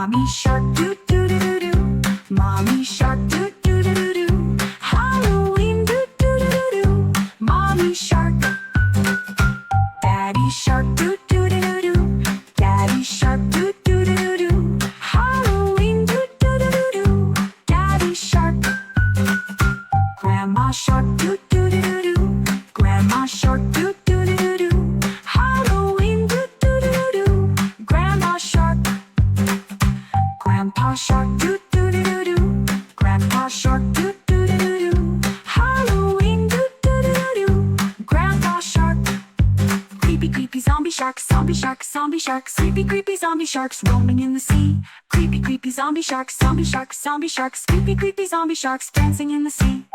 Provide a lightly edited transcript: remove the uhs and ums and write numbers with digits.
Mommy shark doo doo doo doo doo. Mommy shark doo doo doo doo doo. Halloween doo doo doo doo doo. Mommy shark. Daddy shark doo doo doo doo doo. Daddy shark doo doo doo doo doo. Halloween doo doo doo doo doo. Daddy shark. Grandma shark doo doo doo doo doo. Grandma shark doo doo doo doo doo. Halloween doo doo doo doo doo. Grandma shark. Grandpa shark doo doo doo doo doo. Grandpa shark doo doo doo doo doo. Halloween doo doo doo doo doo. Grandpa shark. Creepy creepy zombie sharks, zombie sharks, zombie sharks. Creepy creepy zombie sharks roaming in the sea. Creepy creepy zombie sharks, zombie sharks, zombie sharks. Creepy creepy zombie sharks dancing in the sea.